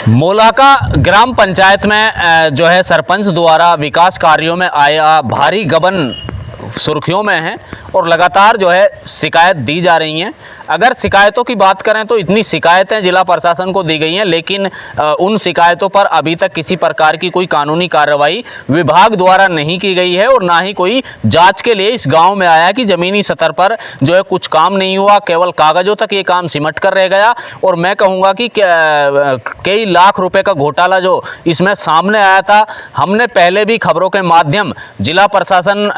मोलाका ग्राम पंचायत में जो है सरपंच द्वारा विकास कार्यों में आया भारी गबन सुर्खियों में है और लगातार जो है शिकायत दी जा रही हैं। अगर शिकायतों की बात करें तो इतनी शिकायतें जिला प्रशासन को दी गई हैं, लेकिन उन शिकायतों पर अभी तक किसी प्रकार की कोई कानूनी कार्रवाई विभाग द्वारा नहीं की गई है और ना ही कोई जांच के लिए इस गांव में आया कि ज़मीनी स्तर पर जो है कुछ काम नहीं हुआ, केवल कागज़ों तक ये काम सिमट कर रह गया। और मैं कहूँगा कि कई लाख रुपए का घोटाला जो इसमें सामने आया था, हमने पहले भी खबरों के माध्यम जिला प्रशासन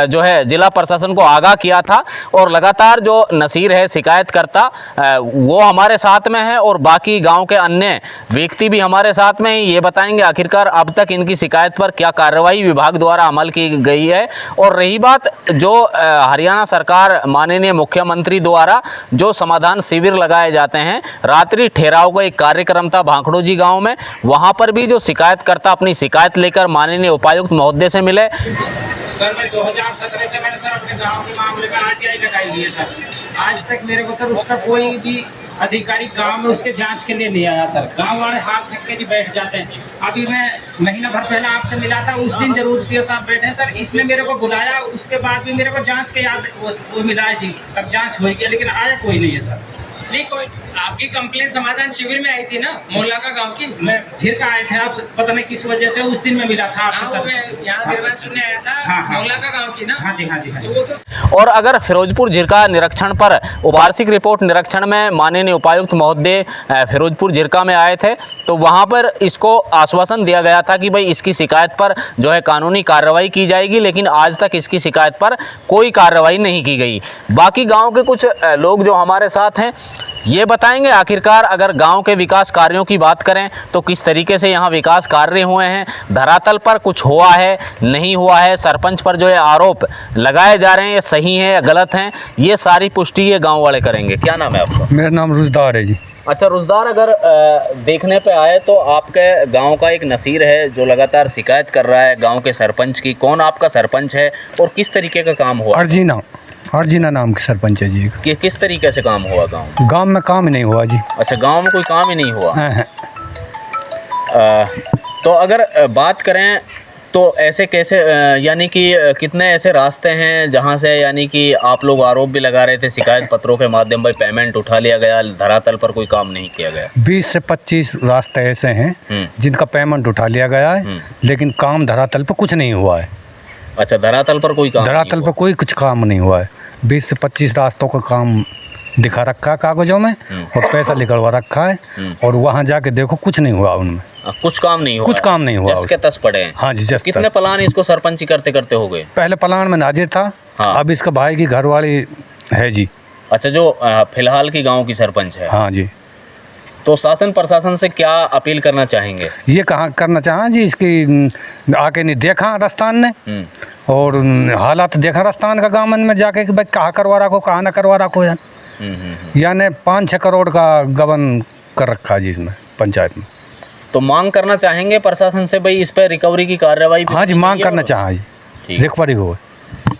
जो है जिला प्रशासन को आगाह किया था और लगातार जो नसीर है शिकायतकर्ता वो हमारे साथ में है और बाकी गांव के अन्य व्यक्ति भी हमारे साथ में ही ये बताएंगे आखिरकार अब तक इनकी शिकायत पर क्या कार्रवाई विभाग द्वारा अमल की गई है। और रही बात जो हरियाणा सरकार माननीय मुख्यमंत्री द्वारा जो समाधान शिविर लगाए जाते हैं, रात्रि ठहराव का एक कार्यक्रम था भांखड़ो जी गाँव में, वहाँ पर भी जो शिकायतकर्ता अपनी शिकायत लेकर माननीय उपायुक्त महोदय से मिले। सर मैं 2017 से मैंने सर अपने गांव के मामले में आरटीआई लगाई हुई है सर। आज तक मेरे को सर उसका कोई भी अधिकारी गांव में उसके जांच के लिए नहीं आया सर। गांव वाले हाथ थक के जी बैठ जाते हैं। अभी मैं महीना भर पहले आपसे मिला था, उस दिन जरूर सीओ साहब बैठे सर, इसने मेरे को बुलाया, उसके बाद भी मेरे को जांच के याद वो मिला है जी, अब जांच हो गई, लेकिन आया कोई नहीं है सर। नहीं, कोई आपकी कंप्लेन समाधान शिविर में आई थी ना मोलाका गांव की? मैं झिरका आए थे, आप पता नहीं किस वजह से उस दिन में मिला था आपसे सर। मैं यहाँ निर्वाचन सुनने आया था। हाँ। मोलाका गांव की ना? हाँ जी हाँ जी हाँ जी। तो वो तो और अगर फिरोजपुर झिरका निरीक्षण पर वार्षिक रिपोर्ट निरीक्षण में माननीय उपायुक्त महोदय फिरोजपुर झिरका में आए थे तो वहां पर इसको आश्वासन दिया गया था कि भाई इसकी शिकायत पर जो है कानूनी कार्रवाई की जाएगी, लेकिन आज तक इसकी शिकायत पर कोई कार्रवाई नहीं की गई। बाकी गांव के कुछ लोग जो हमारे साथ हैं ये बताएंगे आखिरकार अगर गांव के विकास कार्यों की बात करें तो किस तरीके से यहाँ विकास कार्य हुए हैं, धरातल पर कुछ हुआ है नहीं हुआ है, सरपंच पर जो है आरोप लगाए जा रहे हैं ये सही है या गलत हैं, ये सारी पुष्टि ये गांव वाले करेंगे। क्या नाम है आपका? मेरा नाम रुजदार है जी। अच्छा रुजदार, अगर देखने पे आए तो आपके गांव का एक नसीर है जो लगातार शिकायत कर रहा है गांव के सरपंच की। कौन आपका सरपंच है और किस तरीके का काम हुआ? अर्जीना नाम के सरपंच है जी। किस तरीके से काम हुआ गांव? गांव में काम ही नहीं हुआ जी। अच्छा, गांव में कोई काम ही नहीं हुआ। हाँ। तो अगर बात करें तो ऐसे कैसे यानी कि कितने ऐसे रास्ते हैं जहां से यानी कि आप लोग आरोप भी लगा रहे थे शिकायत पत्रों के माध्यम भाई पेमेंट उठा लिया गया, धरातल पर कोई काम नहीं किया गया? 20 से 25 रास्ते ऐसे हैं जिनका पेमेंट उठा लिया गया है, लेकिन काम धरातल पर कुछ नहीं हुआ है। अच्छा, धरातल पर कोई काम? धरातल पर कोई कुछ काम नहीं हुआ है। 20 से 25 रास्तों का काम दिखा रखा है कागजों में और पैसा निकलवा रखा है और वहाँ जाके देखो कुछ नहीं हुआ उनमें। कुछ काम नहीं हुआ? कुछ काम नहीं हुआ। जस के तस पड़े हैं। हाँ जी। कितने प्लान इसको सरपंची करते करते हो गए? पहले प्लान में नाजिर था। हाँ। अब इसका भाई की घरवाली है जी। अच्छा, जो फिलहाल की गाँव की सरपंच है। हाँ जी। तो शासन प्रशासन से क्या अपील करना चाहेंगे? ये कहाँ करना चाहें जी, इसकी आके नहीं देखा राजस्थान ने और हालात देखा राजस्थान का गाँव में जाके कि भाई कहाँ करवा रखो कहाँ ना करवा रखो यार। यानी 5-6 करोड़ का गबन कर रखा जी इसमें पंचायत में। तो मांग करना चाहेंगे प्रशासन से भाई इस पर रिकवरी की कार्रवाई? हाँ जी, मांग करना चाहें जी, रिकवरी हो।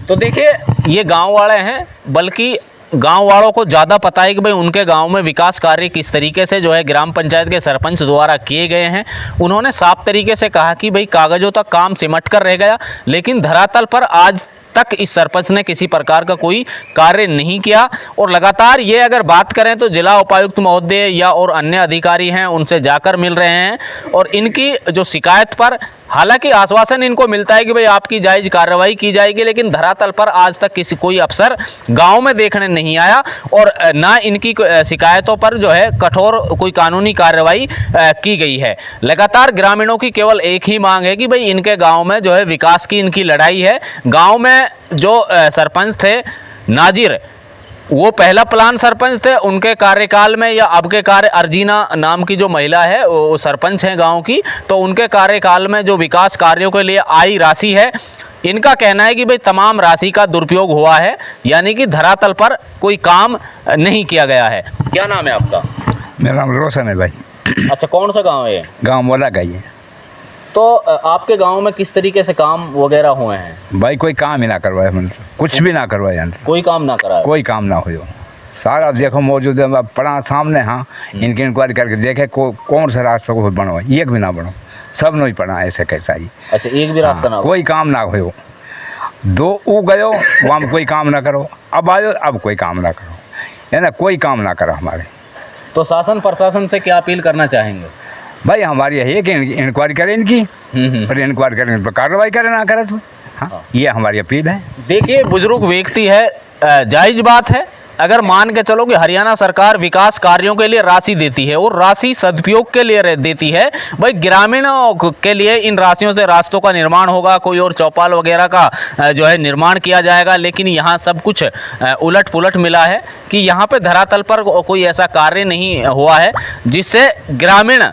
तो देखिए ये गांव वाले हैं, बल्कि गांव वालों को ज़्यादा पता है कि भाई उनके गांव में विकास कार्य किस तरीके से जो है ग्राम पंचायत के सरपंच द्वारा किए गए हैं। उन्होंने साफ तरीके से कहा कि भाई कागज़ों तक काम सिमट कर रह गया, लेकिन धरातल पर आज तक इस सरपंच ने किसी प्रकार का कोई कार्य नहीं किया। और लगातार ये अगर बात करें तो जिला उपायुक्त महोदय या और अन्य अधिकारी हैं उनसे जाकर मिल रहे हैं और इनकी जो शिकायत पर हालांकि आश्वासन इनको मिलता है कि भाई आपकी जायज़ कार्रवाई की जाएगी, लेकिन धरातल पर आज तक कोई अफसर गांव में देखने नहीं आया और ना इनकी शिकायतों पर जो है कठोर कोई कानूनी कार्रवाई की गई है। लगातार ग्रामीणों की केवल एक ही मांग है कि भाई इनके गांव में जो है विकास की इनकी लड़ाई है। गांव में जो सरपंच थे नाजिर, वो पहला प्लान सरपंच थे, उनके कार्यकाल में या अब के कार्य अर्जीना नाम की जो महिला है वो सरपंच हैं गांव की, तो उनके कार्यकाल में जो विकास कार्यों के लिए आई राशि है, इनका कहना है कि भाई तमाम राशि का दुरुपयोग हुआ है, यानी कि धरातल पर कोई काम नहीं किया गया है। क्या नाम है आपका? मेरा नाम रोशन है भाई। अच्छा, कौन सा गाँव है? गाँव मोला का ही है। तो आपके गांव में किस तरीके से काम वगैरह हुए हैं? भाई कोई काम ही ना करवाए, मतलब कुछ भी ना करवाए, कोई काम ना कराए? कोई काम ना हो। सारा देखो मौजूद है, पड़ा सामने। हाँ, इनकी इंक्वायरी करके देखे कौन सा रास्ता को बनो, एक भी ना बनो, सब नहीं पड़ा ऐसे कैसा ही। अच्छा, एक भी रास्ता ना हो? कोई काम ना हो। दो ऊ गयो वहाँ में कोई काम ना करो, अब आयो अब कोई काम ना करो, है ना, कोई काम ना करो हमारे। तो शासन प्रशासन से क्या अपील करना चाहेंगे? भाई हमारी यही है कि इंक्वायरी करें इनकी, और इंक्वायरी करें तो कार्रवाई करें, ना करें तो। हाँ, ये हमारी अपील है। देखिए, बुजुर्ग व्यक्ति है, जायज़ बात है। अगर मान के चलो कि हरियाणा सरकार विकास कार्यों के लिए राशि देती है और राशि सदुपयोग के लिए देती है, भाई ग्रामीणों के लिए इन राशियों से रास्तों का निर्माण होगा, कोई और चौपाल वगैरह का जो है निर्माण किया जाएगा। लेकिन यहाँ सब कुछ उलट पुलट मिला है कि यहाँ पे धरातल पर कोई ऐसा कार्य नहीं हुआ है जिससे ग्रामीण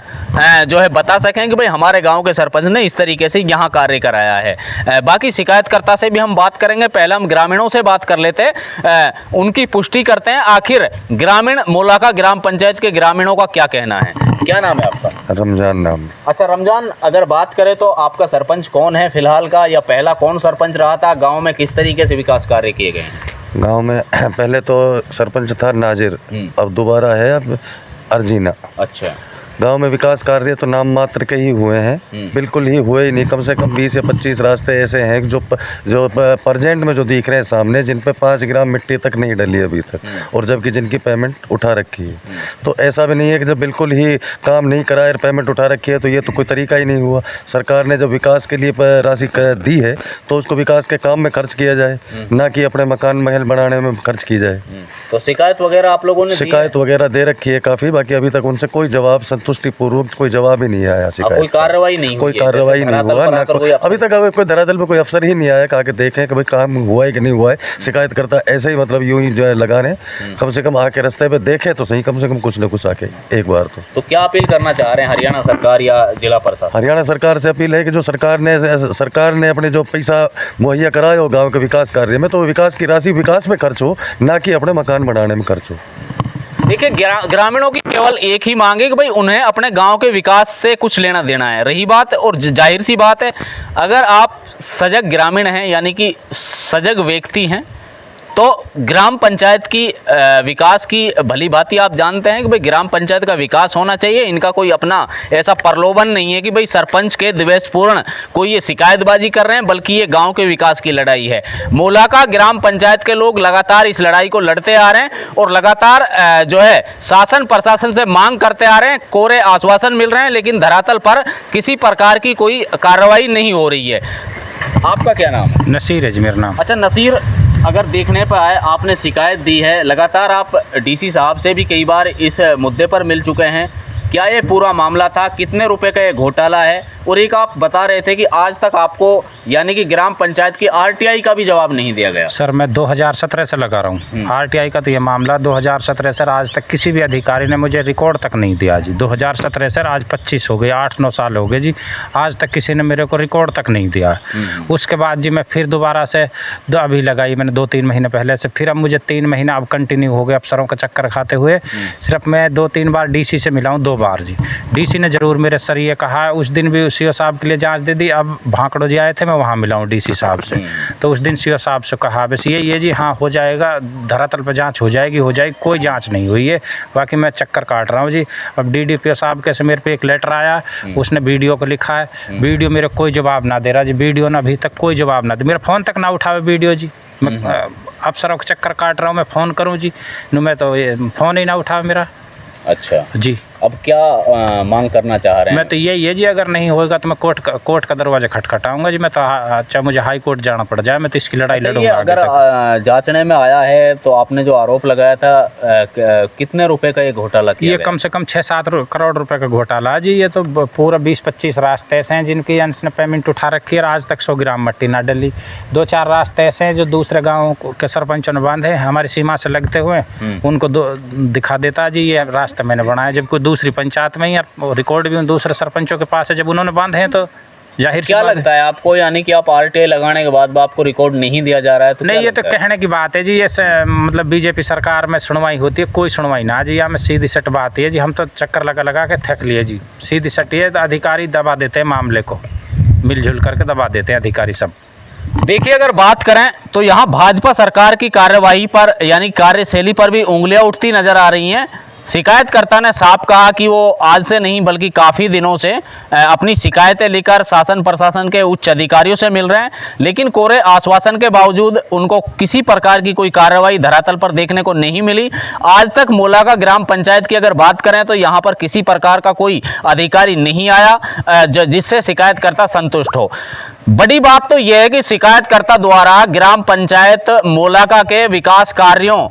जो है बता सकें कि भाई हमारे गांव के सरपंच ने इस तरीके से यहाँ कार्य कराया है। बाकी शिकायतकर्ता से भी हम बात करेंगे, पहले हम ग्रामीणों से बात कर लेते हैं, उनकी पुष्टि करते हैं आखिर ग्रामीण मोलाका ग्राम पंचायत के ग्रामीणों का क्या कहना है। क्या नाम है आपका? रमजान नाम। अच्छा रमजान, अगर बात करें तो आपका सरपंच कौन है फिलहाल का, या पहला कौन सरपंच रहा था? गाँव में किस तरीके से विकास कार्य किए गए हैं? गांव में पहले तो सरपंच था नाजिर, अब दोबारा है अब अर्जीना। अच्छा, गांव में विकास कार्य तो नाम मात्र के ही हुए हैं, बिल्कुल ही हुए ही नहीं। कम से कम 20 या 25 रास्ते ऐसे हैं जो प्रेजेंट में जो दिख रहे हैं सामने, जिन पे 5 ग्राम मिट्टी तक नहीं डली अभी तक, और जबकि जिनकी पेमेंट उठा रखी है। तो ऐसा भी नहीं है कि जब बिल्कुल ही काम नहीं कराए और पेमेंट उठा रखी है तो ये तो कोई तरीका ही नहीं हुआ। सरकार ने जब विकास के लिए राशि दी है तो उसको विकास के काम में खर्च किया जाए, ना कि अपने मकान महल बनाने में खर्च की जाए। तो शिकायत वगैरह आप लोगों ने शिकायत वगैरह दे रखी है काफ़ी, बाकी अभी तक उनसे कोई जवाब, संतुष्टिपूर्वक कोई जवाब ही नहीं आया। शिकायत कोई कार्रवाई नहीं, कोई कार्रवाई नहीं हुआ ना, अभी तक कोई धरातल पे कोई अफसर ही नहीं आया कहा कि देखें कि भाई काम हुआ है कि नहीं हुआ है। शिकायत करता ऐसे ही मतलब यूं ही जो है लगा रहे, कम से कम आके रास्ते पे देखे तो सही, कम से कम कुछ न कुछ आके एक बार तो क्या अपील करना चाह रहे हैं हरियाणा सरकार या जिला प्रशासन? हरियाणा सरकार से अपील है कि जो सरकार ने अपने जो पैसा मुहैया कराया हो गाँव के विकास कार्य में, तो विकास की राशि विकास में खर्च हो, ना कि अपने मकान बनाने में खर्च हो। देखिए, ग्रामीणों की केवल एक ही मांग है कि भाई उन्हें अपने गांव के विकास से कुछ लेना देना है। रही बात, और जाहिर सी बात है, अगर आप सजग ग्रामीण हैं यानी कि सजग व्यक्ति हैं तो ग्राम पंचायत की विकास की भली भांति आप जानते हैं कि भाई ग्राम पंचायत का विकास होना चाहिए। इनका कोई अपना ऐसा प्रलोभन नहीं है कि भाई सरपंच के द्वेषपूर्ण कोई ये शिकायतबाजी कर रहे हैं, बल्कि ये गांव के विकास की लड़ाई है। मोलाका ग्राम पंचायत के लोग लगातार इस लड़ाई को लड़ते आ रहे हैं और लगातार जो है शासन प्रशासन से मांग करते आ रहे हैं, कोरे आश्वासन मिल रहे हैं, लेकिन धरातल पर किसी प्रकार की कोई कार्रवाई नहीं हो रही है। आपका क्या नाम है? नसीर है जी मेरा नाम। अच्छा नसीर, अगर देखने पर आए, आपने शिकायत दी है, लगातार आप डीसी साहब से भी कई बार इस मुद्दे पर मिल चुके हैं, क्या ये पूरा मामला था? कितने रुपए का ये घोटाला है? और एक आप बता रहे थे कि आज तक आपको यानी कि ग्राम पंचायत की आरटीआई का भी जवाब नहीं दिया गया। सर मैं 2017 से लगा रहा हूँ आरटीआई का, तो ये मामला 2017 से आज तक किसी भी अधिकारी ने मुझे रिकॉर्ड तक नहीं दिया जी। 2017 से आज 25 हो गए, 8-9 साल हो गए जी, आज तक किसी ने मेरे को रिकॉर्ड तक नहीं दिया। उसके बाद जी मैं फिर दोबारा से अभी लगाई मैंने 2-3 महीने पहले से, फिर अब मुझे 3 महीना अब कंटिन्यू हो गए अफसरों का चक्कर खाते हुए। सिर्फ मैं 2-3 बार डीसी से मिला हूँ, 2 बार जी। डीसी ने ज़रूर मेरे सर ये कहा, उस दिन भी सीओ साहब के लिए जांच दे दी। अब भांकड़ो जी आए थे, मैं वहाँ मिला हूँ डीसी साहब से, तो उस दिन सीओ साहब से कहा बस ये जी हाँ हो जाएगा, धरातल पर जांच हो जाएगी। कोई जांच नहीं हुई है, बाकी मैं चक्कर काट रहा हूँ जी। अब डीडीपीओ साहब के से मेरे पे एक लेटर आया, उसने वीडियो को लिखा है, वीडियो मेरे कोई जवाब ना दे रहा जी। वीडियो ना अभी तक कोई जवाब ना दे, मेरा फ़ोन तक ना उठावे वीडियो जी। मैं अफसरों का चक्कर काट रहा हूँ, मैं फ़ोन करूँ जी, मैं तो फ़ोन ही ना उठावे मेरा। अच्छा जी, अब क्या मांग करना चाह रहे हैं? मैं तो यही है जी, अगर नहीं होगा तो मैं कोर्ट का दरवाजा खटखटाऊंगा जी। मैं तो चाहे मुझे हाई कोर्ट जाना पड़ जाए, मैं तो इसकी लड़ाई लड़ूंगा। अगर जांचने में आया है तो आपने जो आरोप लगाया था, कितने रुपए का ये घोटाला किया? ये कम से कम 6-7 करोड़ रुपए का घोटाला है जी। ये तो पूरा 20-25 रास्ते ऐसे हैं जिनकी ने पेमेंट उठा रखी है, आज तक 100 ग्राम मट्टी ना डली। 2-4 रास्ते ऐसे हैं जो दूसरे गाँव के सरपंचों ने बांधे, हमारी सीमा से लगते हुए, उनको दिखा देता जी ये रास्ते मैंने बनाया, जब कोई दूसरी पंचायत में ही रिकॉर्ड भी उन दूसरे सरपंचों के पास है, जब उन्होंने बांधे हैं तो जाहिर क्या लगता है आपको, यानी कि आप आरटीआई लगाने के बाद आपको रिकॉर्ड नहीं दिया जा रहा है? तो नहीं, ये तो कहने की बात है जी। ये मतलब बीजेपी सरकार में सुनवाई होती है, कोई सुनवाई ना जी। हमें सीधी सट बात है जी, हम तो चक्कर लगा के थक लिए जी। सीधी सट है, तो अधिकारी दबा देते हैं मामले को, मिलजुल करके दबा देते हैं अधिकारी सब। देखिए, अगर बात करें तो यहाँ भाजपा सरकार की कार्यवाही पर यानी कार्यशैली पर भी उंगलियां उठती नजर आ रही हैं। शिकायतकर्ता ने साफ कहा कि वो आज से नहीं बल्कि काफ़ी दिनों से अपनी शिकायतें लेकर शासन प्रशासन के उच्च अधिकारियों से मिल रहे हैं, लेकिन कोरे आश्वासन के बावजूद उनको किसी प्रकार की कोई कार्रवाई धरातल पर देखने को नहीं मिली। आज तक मोलागा ग्राम पंचायत की अगर बात करें तो यहाँ पर किसी प्रकार का कोई अधिकारी नहीं आया जिससे शिकायतकर्ता संतुष्ट हो। बड़ी बात तो यह है कि शिकायतकर्ता द्वारा ग्राम पंचायत मोलागा के विकास कार्यों,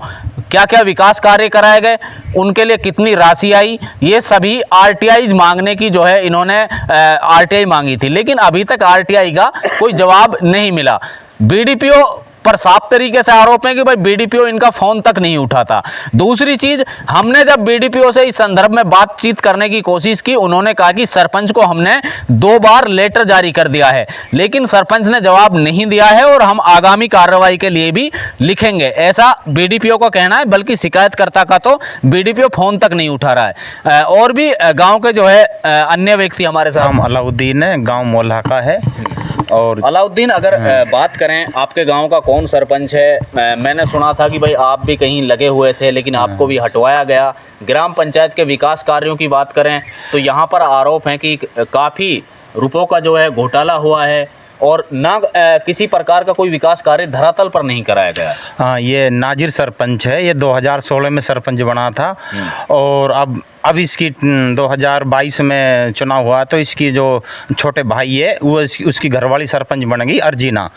क्या क्या विकास कार्य कराए गए, उनके लिए कितनी राशि आई, ये सभी आरटीआई मांगने की जो है इन्होंने आरटीआई मांगी थी, लेकिन अभी तक आरटीआई का कोई जवाब नहीं मिला। बीडीपीओ पर साफ तरीके से आरोप है कि भाई बीडीपीओ इनका फोन तक नहीं उठाता। दूसरी चीज, हमने जब बीडीपीओ से इस संदर्भ में बातचीत करने की कोशिश की, उन्होंने कहा कि सरपंच को हमने 2 बार लेटर जारी कर दिया है, लेकिन सरपंच ने जवाब नहीं दिया है और हम आगामी कार्रवाई के लिए भी लिखेंगे, ऐसा बीडीपीओ का कहना है। बल्कि शिकायतकर्ता का तो बीडीपीओ फोन तक नहीं उठा रहा है। और भी गाँव के जो है अन्य व्यक्ति हमारे साथ। नाम अलाउद्दीन है, गाँव मोलागा है। और अलाउद्दीन, अगर बात करें आपके गांव का कौन सरपंच है? मैंने सुना था कि भाई आप भी कहीं लगे हुए थे, लेकिन आपको भी हटवाया गया। ग्राम पंचायत के विकास कार्यों की बात करें तो यहाँ पर आरोप है कि काफ़ी रुपयों का जो है घोटाला हुआ है और ना किसी प्रकार का कोई विकास कार्य धरातल पर नहीं कराया गया। हाँ, ये नाजिर सरपंच है, ये 2016 में सरपंच बना था और अब इसकी 2022 में चुनाव हुआ तो इसकी जो छोटे भाई है वो उसकी घरवाली सरपंच बन गई अर्जीना।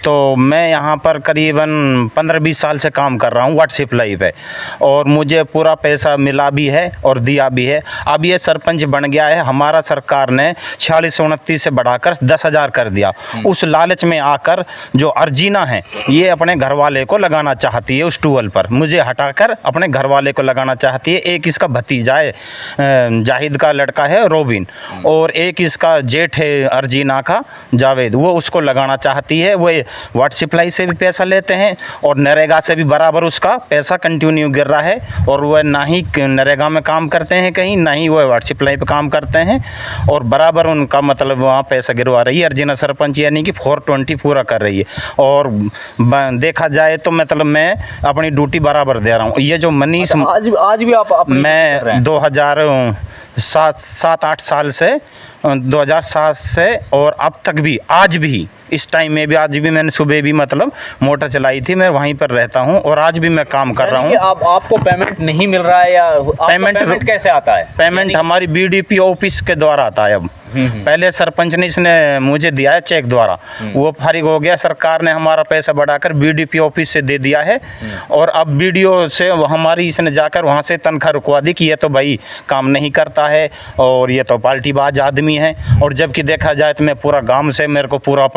तो मैं यहाँ पर करीबन 15-20 साल से काम कर रहा हूँ वाटर सप्लाई पे और मुझे पूरा पैसा मिला भी है और दिया भी है। अब ये सरपंच बन गया है, हमारा सरकार ने 46-29 से बढ़ाकर 10,000 कर दिया। उस लालच में आकर जो अर्जीना है ये अपने घरवाले को लगाना चाहती है, उस टूअल पर मुझे हटाकर अपने घरवाले को लगाना चाहती है। एक इसका भतीजा है, जाहिद का लड़का है रोबिन, और एक इसका जेठ है अर्जीना का जावेद, वो उसको लगाना चाहती है। वो वाटर सप्लाई से भी पैसा लेते हैं और नरेगा से भी बराबर उसका पैसा कंटिन्यू गिर रहा है और वह ना ही नरेगा में काम करते हैं कहीं, ना ही वह वाटर सप्लाई पे काम करते हैं और बराबर उनका मतलब वहाँ पैसा गिरवा रही है अर्जीना सरपंच, यानी कि 420 पूरा कर रही है। और देखा जाए तो मतलब मैं अपनी ड्यूटी बराबर दे रहा हूँ। ये जो मनीष, आज भी आप मैं 2007-8 साल से 2007 से और अब तक भी आज भी इस टाइम में भी आज भी मैंने सुबह भी मतलब मोटर चलाई थी, मैं वहीं पर रहता हूँ और आज भी मैं काम कर रहा हूँ। आपको पेमेंट नहीं मिल रहा है या पेमेंट कैसे आता है? पेमेंट हमारी बीडीपी ऑफिस के द्वारा आता है। अब पहले सरपंच ने इसने मुझे दिया है चेक द्वारा, वो फारिग हो गया, सरकार ने हमारा पैसा बढ़ाकर बीडीपी ऑफिस से दे दिया है और अब बीडीओ से हमारी इसने जाकर वहाँ से तनख्वाह रुकवा दी कि ये तो भाई काम नहीं करता है और ये तो पार्टीबाज आदमी है। और जबकि देखा जाए तो मैं पूरा गांव से मेरे को पूरा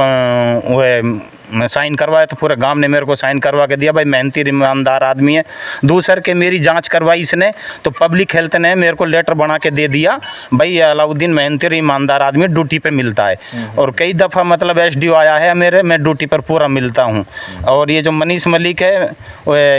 साइन करवाया, तो पूरे गांव ने मेरे को साइन करवा के दिया भाई मेहनती ईमानदार आदमी है। दूसर के मेरी जांच करवाई इसने तो पब्लिक हेल्थ ने मेरे को लेटर बना के दे दिया भाई अलाउद्दीन मेहनती ईमानदार आदमी ड्यूटी पे मिलता है। और कई दफ़ा मतलब एसडीओ आया है मेरे, मैं ड्यूटी पर पूरा मिलता हूँ। और ये जो मनीष मलिक है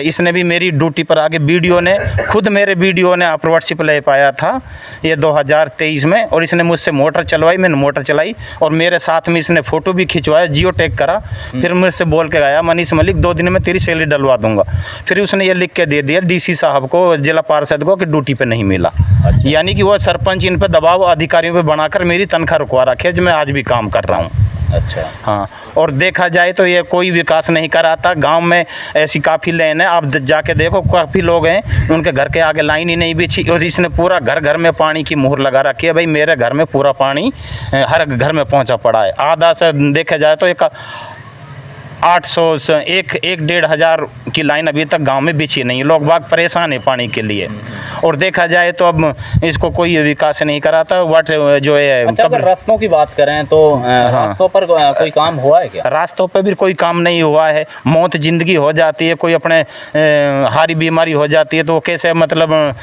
इसने भी मेरी ड्यूटी पर आगे बीडीओ ने खुद मेरे बीडीओ ने अप्रूवरशिप ले पाया था ये 2023 में और इसने मुझसे मोटर चलवाई, मैंने मोटर चलाई और मेरे साथ में इसने फ़ोटो भी खिंचवाया, जियो टैग करा। फिर मुझसे बोल के गया मनीष मलिक 2 दिन में तेरी सैलरी डलवा दूंगा। फिर उसने ये लिख के दे दिया डीसी साहब को, जिला पार्षद को कि ड्यूटी पे नहीं मिला। अच्छा। यानी कि वो सरपंच इन पे दबाव अधिकारियों पे बनाकर मेरी तनख्वाह रुकवा रखी है, जो मैं आज भी काम कर रहा हूँ। अच्छा, हाँ। और देखा जाए तो ये कोई विकास नहीं कराता। गांव में ऐसी काफ़ी लाइन है, आप जाके देखो काफ़ी लोग हैं उनके घर के आगे लाइन ही नहीं बिछी और इसने पूरा घर घर में पानी की मुहर लगा रखी है। भाई मेरे घर में पूरा पानी हर घर में पहुंचा पड़ा है। आधा से देखा जाए तो एक 800 से 1-1,500 की लाइन अभी तक गांव में बिछी नहीं। लोग बाग परेशान है पानी के लिए। और देखा जाए तो अब इसको कोई विकास नहीं कराता। वाट जो है, अच्छा, अगर रास्तों की बात करें तो रास्तों पर कोई काम हुआ है क्या? रास्तों पर भी कोई काम नहीं हुआ है। मौत जिंदगी हो जाती है, कोई अपने हारी बीमारी हो जाती है तो कैसे मतलब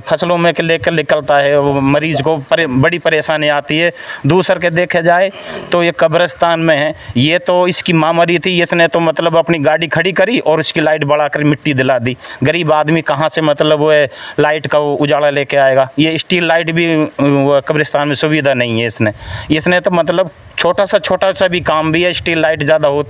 फसलों में लेकर निकलता है, वो मरीज को बड़ी परेशानी आती है। दूसर के देखा जाए तो ये कब्रिस्तान में है, ये तो इसकी माँ मरी थी, इसने तो मतलब अपनी गाड़ी खड़ी करी और उसकी लाइट बढ़ाकर मिट्टी दिला दी। गरीब आदमी कहाँ से मतलब वो लाइट का उजाला लेके आएगा? ये स्टील लाइट भी कब्रिस्तान में सुविधा नहीं है। इसने तो मतलब छोटा सा भी काम भी है, स्टील लाइट ज़्यादा हो,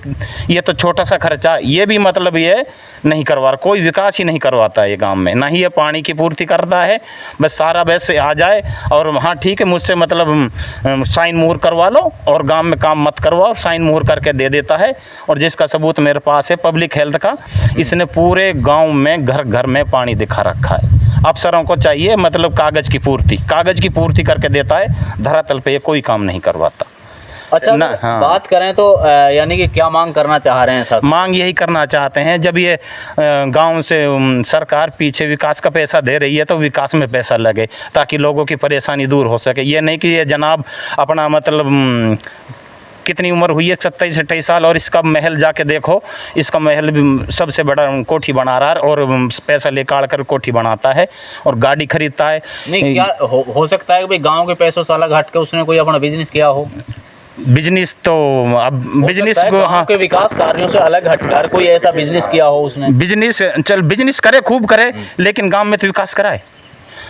ये तो छोटा सा खर्चा, ये भी मतलब ये नहीं करवा रहा, कोई विकास ही नहीं करवाता है ये गांव में, ना ही ये पानी की पूर्ति करता है। बस सारा वैसे आ जाए और हाँ ठीक है मुझसे मतलब साइन मोहर करवा लो और गांव में काम मत करवाओ, साइन मोहर करके दे देता है। और जिसका सबूत मेरे पास है पब्लिक हेल्थ का, इसने पूरे गाँव में घर घर में पानी दिखा रखा है। अफसरों को चाहिए मतलब कागज़ की पूर्ति करके देता है, धरातल पे ये कोई काम नहीं करवाता। अच्छा ना, अगर हाँ। बात करें तो यानी कि क्या मांग करना चाह रहे हैं शासन? मांग यही करना चाहते हैं, जब ये गांव से सरकार पीछे विकास का पैसा दे रही है तो विकास में पैसा लगे ताकि लोगों की परेशानी दूर हो सके। ये नहीं कि ये जनाब अपना मतलब कितनी उम्र हुई है 27-28 साल और इसका महल जाके देखो, इसका महल भी सबसे बड़ा कोठी बना रहा है और पैसा लेकर कर कोठी बनाता है और गाड़ी खरीदता है। नहीं क्या हो सकता है कि भाई गांव के पैसों से अलग हट के उसने कोई अपना बिजनेस किया हो? बिजनेस तो अब बिजनेस को हाँ के विकास कार्यों से अलग हटकर कोई ऐसा बिजनेस किया हो उसने? बिजनेस करे, खूब करे, लेकिन गांव में तो विकास कराए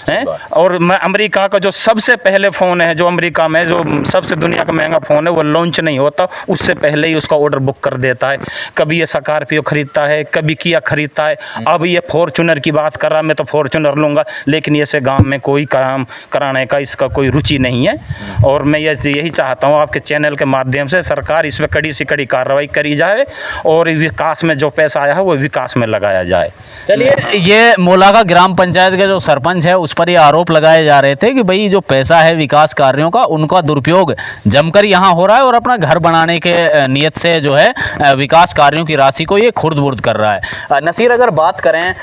हैं। और मैं अमेरिका का जो सबसे पहले फ़ोन है, जो अमेरिका में जो सबसे दुनिया का महंगा फ़ोन है, वो लॉन्च नहीं होता उससे पहले ही उसका ऑर्डर बुक कर देता है। कभी ये स्कॉर्पियो खरीदता है, कभी किया खरीदता है, अब ये फॉर्चूनर की बात कर रहा, मैं तो फॉर्चूनर लूँगा, लेकिन ऐसे गांव में कोई काम कराने का इसका कोई रुचि नहीं है। और मैं यही चाहता हूँ आपके चैनल के माध्यम से सरकार इस पर कड़ी से कड़ी कार्रवाई करी जाए और विकास में जो पैसा आया है वो विकास में लगाया जाए। चलिए, ये मोलागा ग्राम पंचायत के जो सरपंच है उस पर ये आरोप लगाए जा रहे थे कि भाई जो पैसा है विकास कार्यों का उनका दुरुपयोग जमकर यहाँ हो रहा है और अपना घर बनाने के नियत से जो है विकास कार्यों की राशि को ये खुर्द-बुर्द कर रहा है। नसीर, अगर बात करें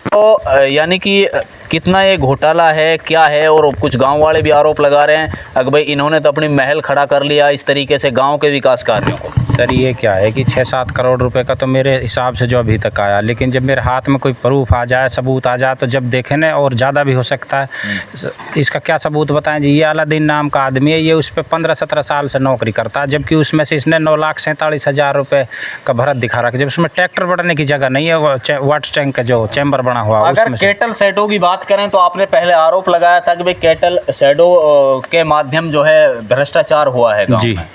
तो यानी कि कितना ये घोटाला है, क्या है? और कुछ गांव वाले भी आरोप लगा रहे हैं कि भाई इन्होंने तो अपनी महल खड़ा कर लिया इस तरीके से गांव के विकास कार्यों को। सर ये क्या है कि 6-7 करोड़ रुपए का तो मेरे हिसाब से जो अभी तक आया, लेकिन जब मेरे हाथ में कोई प्रूफ आ जाए, सबूत आ जाए, तो जब देखें ना और ज़्यादा भी हो सकता है। इसका क्या सबूत बताएं जी? ये अलादीन नाम का आदमी है, ये उस पर 15-17 साल से नौकरी करता है, जबकि उसमें से इसने 9,47,000 रुपये का भरत दिखा रखा, जब उसमें ट्रैक्टर बढ़ने की जगह नहीं है, वाटर टैंक का जो चैम्बर बना हुआ। अगर केटल शेडों की बात करें तो आपने पहले आरोप लगाया था कि भाई केटल शेडो के माध्यम जो है भ्रष्टाचार हुआ है गाँव जी में।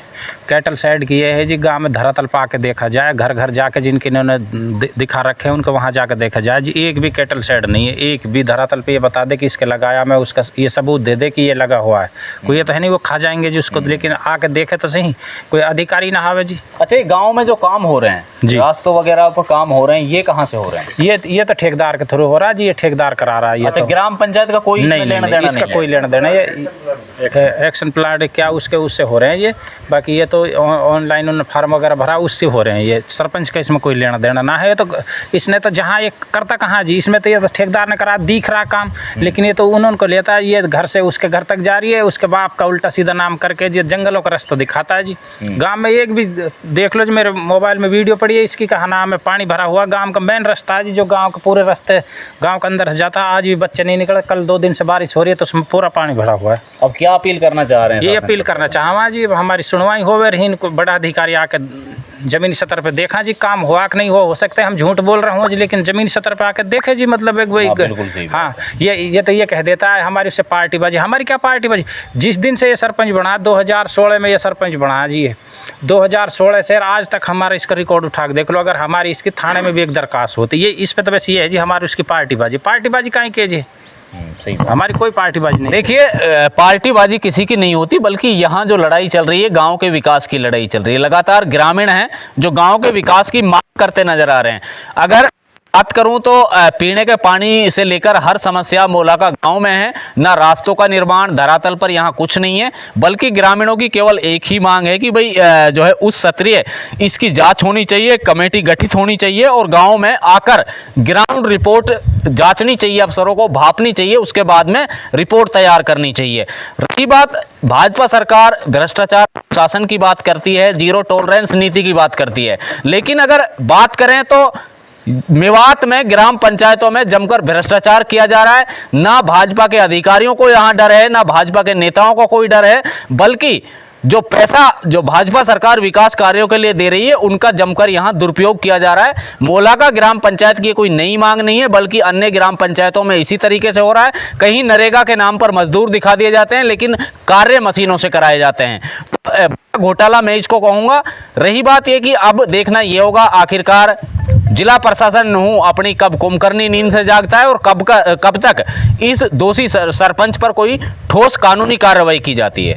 कैटल साइड की ये है जी, गांव में धरातल पा के देखा जाए, घर घर जाके जिनके इन्होंने दिखा रखे हैं उनको वहाँ जाके देखा जाए जी, एक भी कैटल साइड नहीं है, एक भी धरातल पे ये बता दे कि इसके लगाया, मैं उसका ये सबूत दे दे कि ये लगा हुआ है। कोई ये तो है नहीं वो खा जाएंगे जी उसको, लेकिन आके देखे तो सही, कोई अधिकारी ना आवे जी। अच्छा, गाँव में जो काम हो रहे हैं जी, रास्तों वगैरह पर काम हो रहे हैं, ये कहाँ से हो रहे हैं? ये तो ठेकेदार के थ्रू हो रहा है जी, ये ठेकेदार करा रहा है। अच्छा, ग्राम पंचायत का कोई नहीं, इसका कोई लेना देना, ये एक्शन प्लान क्या उससे हो रहे हैं ये, बाकी ये तो ऑनलाइन उन्होंने फार्म वगैरह भरा उससे हो रहे हैं। ये सरपंच का इसमें कोई लेना देना ना है। तो इसने तो जहाँ ये करता कहाँ जी, इसमें तो ये तो ठेकेदार ने करा, दिख रहा काम, लेकिन ये तो उन्होंने को लेता है, ये घर से उसके घर तक जा रही है, उसके बाप का उल्टा सीधा नाम करके जी जंगलों का रास्ता दिखाता है जी। गाँव में एक भी देख लो जी, मेरे मोबाइल में वीडियो पड़ी है इसकी, कहा नाम है पानी भरा हुआ, गाँव का मेन रास्ता है जी, जो गाँव के पूरे रास्ते गाँव के अंदर से जाता है, आज भी बच्चे नहीं निकले, कल 2 दिन से बारिश हो रही है तो उसमें पूरा पानी भरा हुआ है। अब क्या अपील करना चाह रहे हैं? ये अपील करना चाहवा जी, हमारी सुनवाई होवे रही, इनको बड़ा अधिकारी आके जमीनी सतह पे देखा जी काम हुआ कि नहीं हो सकता है हम झूठ बोल रहे हो जी, लेकिन जमीनी सतह पे आके देखे जी, मतलब एक वही हाँ, ये तो ये कह देता है हमारी उससे पार्टीबाजी। हमारी क्या पार्टीबाजी? जिस दिन से ये सरपंच बना, 2016 में ये सरपंच बना जी, 2016 से आज तक हमारा इसका रिकॉर्ड उठा के देख लो, अगर हमारी इसकी थाने में भी एक दरखास्त होती, ये इस पे तो बस ये है जी हमारी उसकी पार्टीबाजी काहे के जी, सही, हमारी कोई पार्टीबाजी नहीं। देखिए, पार्टीबाजी किसी की नहीं होती, बल्कि यहाँ जो लड़ाई चल रही है गांव के विकास की लड़ाई चल रही है। लगातार ग्रामीण हैं जो गांव के विकास की मांग करते नजर आ रहे हैं। अगर बात करूं तो पीने के पानी से लेकर हर समस्या मोलागा गांव में है। ना रास्तों का निर्माण, धरातल पर यहां कुछ नहीं है, बल्कि ग्रामीणों की केवल एक ही मांग है कि भाई जो है उस सत्रीय इसकी जांच होनी चाहिए, कमेटी गठित होनी चाहिए और गांव में आकर ग्राउंड रिपोर्ट जांचनी चाहिए, अफसरों को भापनी चाहिए, उसके बाद में रिपोर्ट तैयार करनी चाहिए। रही बात भाजपा सरकार भ्रष्टाचार शासन की बात करती है, जीरो टॉलरेंस नीति की बात करती है, लेकिन अगर बात करें तो मेवात में ग्राम पंचायतों में जमकर भ्रष्टाचार किया जा रहा है। ना भाजपा के अधिकारियों को यहां डर है, ना भाजपा के नेताओं को कोई डर है, बल्कि जो पैसा जो भाजपा सरकार विकास कार्यों के लिए दे रही है उनका जमकर यहां दुरुपयोग किया जा रहा है। मोलागा ग्राम पंचायत की कोई नई मांग नहीं है, बल्कि अन्य ग्राम पंचायतों में इसी तरीके से हो रहा है। कहीं नरेगा के नाम पर मजदूर दिखा दिए जाते हैं, लेकिन कार्य मशीनों से कराए जाते हैं। घोटाला मैं इसको कहूँगा। रही बात ये कि अब देखना ये होगा आखिरकार जिला प्रशासन नूह अपनी कब कुंभकर्णी नींद से जागता है और कब तक इस दोषी सरपंच पर कोई ठोस कानूनी कार्रवाई की जाती है।